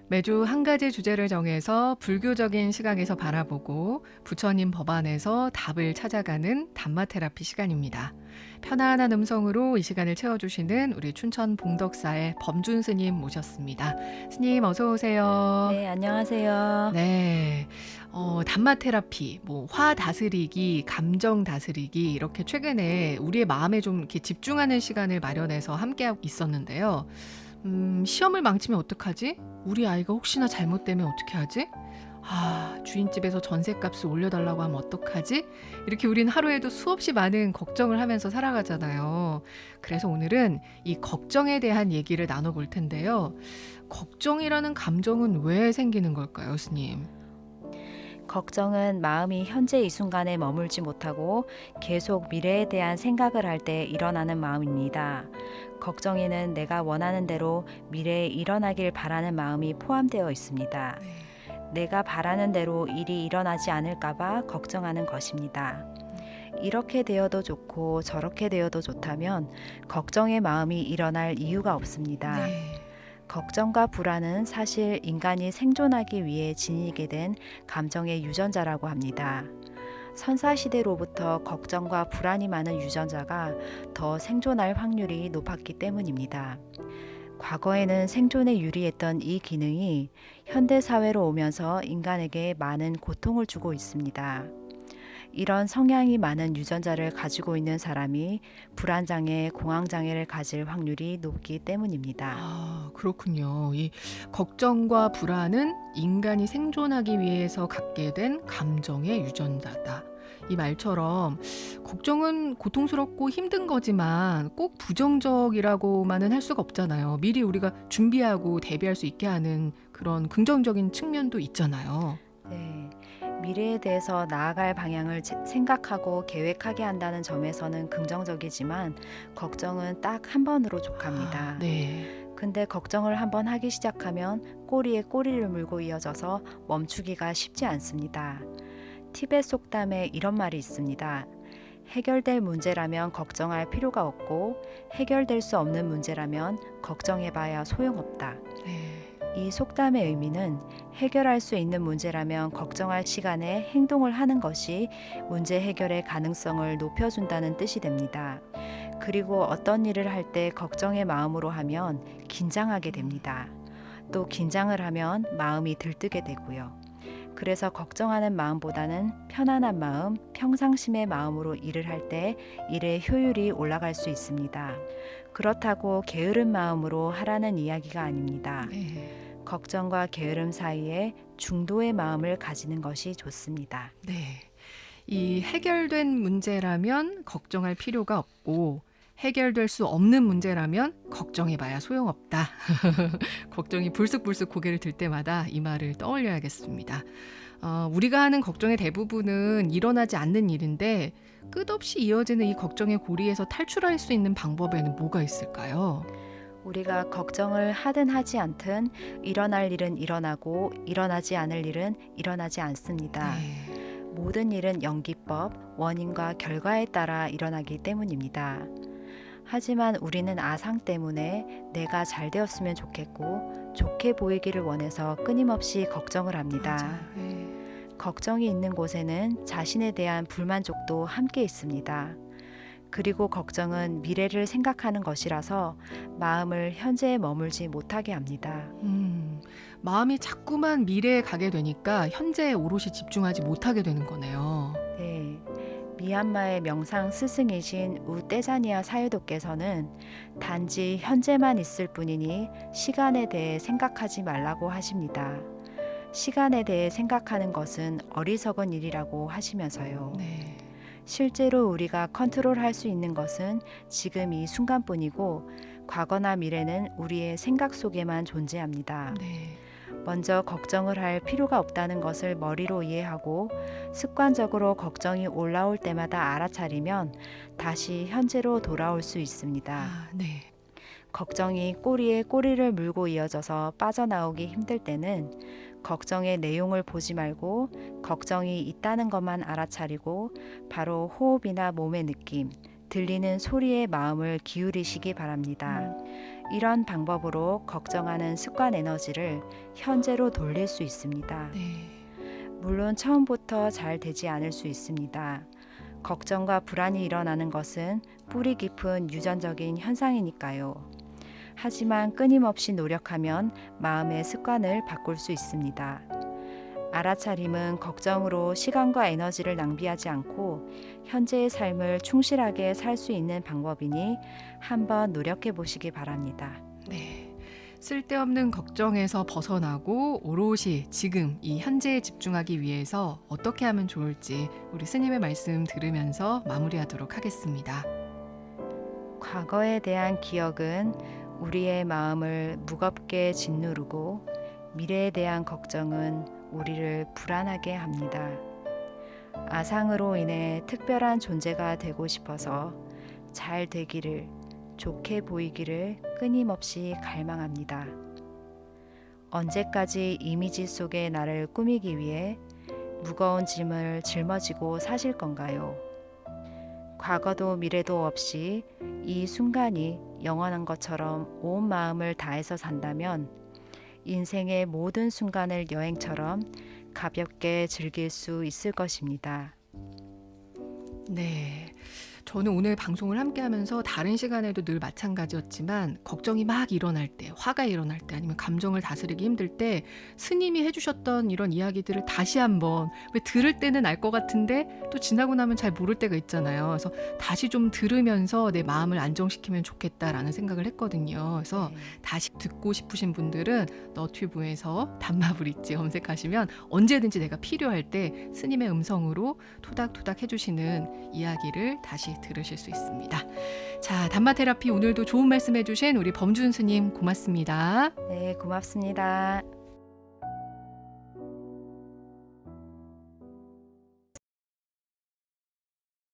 매주 한 가지 주제를 정해서 불교적인 시각에서 바라보고 부처님 법안에서 답을 찾아가는 담마 테라피 시간입니다. 편안한 음성으로 이 시간을 채워주시는 우리 춘천 봉덕사의 범준 스님 모셨습니다. 스님 어서 오세요. 네, 안녕하세요. 네, 담마 테라피, 화 다스리기, 감정 다스리기 이렇게 최근에 우리의 마음에 좀 이렇게 집중하는 시간을 마련해서 함께 있었는데요. 시험을 망치면 어떡하지? 우리 아이가 혹시나 잘못되면 어떻게 하지? 주인집에서 전셋값을 올려달라고 하면 어떡하지? 이렇게 우린 하루에도 수없이 많은 걱정을 하면서 살아가잖아요. 그래서 오늘은 이 걱정에 대한 얘기를 나눠볼 텐데요. 걱정이라는 감정은 왜 생기는 걸까요, 스님? 걱정은 마음이 현재 이 순간에 머물지 못하고 계속 미래에 대한 생각을 할 때 일어나는 마음입니다. 걱정에는 내가 원하는 대로 미래에 일어나길 바라는 마음이 포함되어 있습니다. 내가 바라는 대로 일이 일어나지 않을까봐 걱정하는 것입니다. 이렇게 되어도 좋고 저렇게 되어도 좋다면 걱정의 마음이 일어날 이유가 없습니다. 네. 걱정과 불안은 사실 인간이 생존하기 위해 지니게 된 감정의 유전자라고 합니다. 선사시대로부터 걱정과 불안이 많은 유전자가 더 생존할 확률이 높았기 때문입니다. 과거에는 생존에 유리했던 이 기능이 현대사회로 오면서 인간에게 많은 고통을 주고 있습니다. 이런 성향이 많은 유전자를 가지고 있는 사람이 불안장애, 공황장애를 가질 확률이 높기 때문입니다. 그렇군요. 이 걱정과 불안은 인간이 생존하기 위해서 갖게 된 감정의 유전자다. 이 말처럼 걱정은 고통스럽고 힘든 거지만 꼭 부정적이라고만은 할 수가 없잖아요. 미리 우리가 준비하고 대비할 수 있게 하는 그런 긍정적인 측면도 있잖아요. 네, 미래에 대해서 나아갈 방향을 생각하고 계획하게 한다는 점에서는 긍정적이지만 걱정은 딱 한 번으로 족합니다. 네. 근데 걱정을 한번 하기 시작하면 꼬리에 꼬리를 물고 이어져서 멈추기가 쉽지 않습니다. 티벳 속담에 이런 말이 있습니다. 해결될 문제라면 걱정할 필요가 없고 해결될 수 없는 문제라면 걱정해봐야 소용없다. 네. 이 속담의 의미는 해결할 수 있는 문제라면 걱정할 시간에 행동을 하는 것이 문제 해결의 가능성을 높여준다는 뜻이 됩니다. 그리고 어떤 일을 할 때 걱정의 마음으로 하면 긴장하게 됩니다. 또 긴장을 하면 마음이 들뜨게 되고요. 그래서 걱정하는 마음보다는 편안한 마음, 평상심의 마음으로 일을 할 때 일의 효율이 올라갈 수 있습니다. 그렇다고 게으른 마음으로 하라는 이야기가 아닙니다. 네. 걱정과 게으름 사이에 중도의 마음을 가지는 것이 좋습니다. 네. 이 해결된 문제라면 걱정할 필요가 없고 해결될 수 없는 문제라면 걱정해봐야 소용없다. 걱정이 불쑥불쑥 고개를 들 때마다 이 말을 떠올려야겠습니다. 우리가 하는 걱정의 대부분은 일어나지 않는 일인데 끝없이 이어지는 이 걱정의 고리에서 탈출할 수 있는 방법에는 뭐가 있을까요? 우리가 걱정을 하든 하지 않든 일어날 일은 일어나고 일어나지 않을 일은 일어나지 않습니다. 네. 모든 일은 연기법, 원인과 결과에 따라 일어나기 때문입니다. 하지만 우리는 아상 때문에 내가 잘 되었으면 좋겠고 좋게 보이기를 원해서 끊임없이 걱정을 합니다. 맞아요. 네. 걱정이 있는 곳에는 자신에 대한 불만족도 함께 있습니다. 그리고 걱정은 미래를 생각하는 것이라서 마음을 현재에 머물지 못하게 합니다. 마음이 자꾸만 미래에 가게 되니까 현재에 오롯이 집중하지 못하게 되는 거네요. 네, 미얀마의 명상 스승이신 우떼자니아 사유도께서는 단지 현재만 있을 뿐이니 시간에 대해 생각하지 말라고 하십니다. 시간에 대해 생각하는 것은 어리석은 일이라고 하시면서요. 네. 실제로 우리가 컨트롤할 수 있는 것은 지금 이 순간뿐이고 과거나 미래는 우리의 생각 속에만 존재합니다. 네. 먼저 걱정을 할 필요가 없다는 것을 머리로 이해하고 습관적으로 걱정이 올라올 때마다 알아차리면 다시 현재로 돌아올 수 있습니다. 네. 걱정이 꼬리에 꼬리를 물고 이어져서 빠져나오기 힘들 때는 걱정의 내용을 보지 말고 걱정이 있다는 것만 알아차리고 바로 호흡이나 몸의 느낌, 들리는 소리에 마음을 기울이시기 바랍니다. 이런 방법으로 걱정하는 습관 에너지를 현재로 돌릴 수 있습니다. 네. 물론 처음부터 잘 되지 않을 수 있습니다. 걱정과 불안이 일어나는 것은 뿌리 깊은 유전적인 현상이니까요. 하지만 끊임없이 노력하면 마음의 습관을 바꿀 수 있습니다. 알아차림은 걱정으로 시간과 에너지를 낭비하지 않고 현재의 삶을 충실하게 살 수 있는 방법이니 한번 노력해 보시기 바랍니다. 네. 쓸데없는 걱정에서 벗어나고 오롯이 지금 이 현재에 집중하기 위해서 어떻게 하면 좋을지 우리 스님의 말씀 들으면서 마무리하도록 하겠습니다. 과거에 대한 기억은 우리의 마음을 무겁게 짓누르고 미래에 대한 걱정은 우리를 불안하게 합니다. 아상으로 인해 특별한 존재가 되고 싶어서 잘 되기를, 좋게 보이기를 끊임없이 갈망합니다. 언제까지 이미지 속의 나를 꾸미기 위해 무거운 짐을 짊어지고 사실 건가요? 과거도 미래도 없이 이 순간이 영원한 것처럼 온 마음을 다해서 산다면 인생의 모든 순간을 여행처럼 가볍게 즐길 수 있을 것입니다. 네. 저는 오늘 방송을 함께 하면서 다른 시간에도 늘 마찬가지였지만 걱정이 막 일어날 때, 화가 일어날 때 아니면 감정을 다스리기 힘들 때 스님이 해주셨던 이런 이야기들을 다시 한번 왜 들을 때는 알 것 같은데 또 지나고 나면 잘 모를 때가 있잖아요. 그래서 다시 좀 들으면서 내 마음을 안정시키면 좋겠다라는 생각을 했거든요. 그래서 다시 듣고 싶으신 분들은 너튜브에서 단마불있지 검색하시면 언제든지 내가 필요할 때 스님의 음성으로 토닥토닥 해주시는 이야기를 다시 들으실 수 있습니다. 자, 단마테라피 오늘도 좋은 말씀 해주신 우리 범준 스님 고맙습니다. 네, 고맙습니다.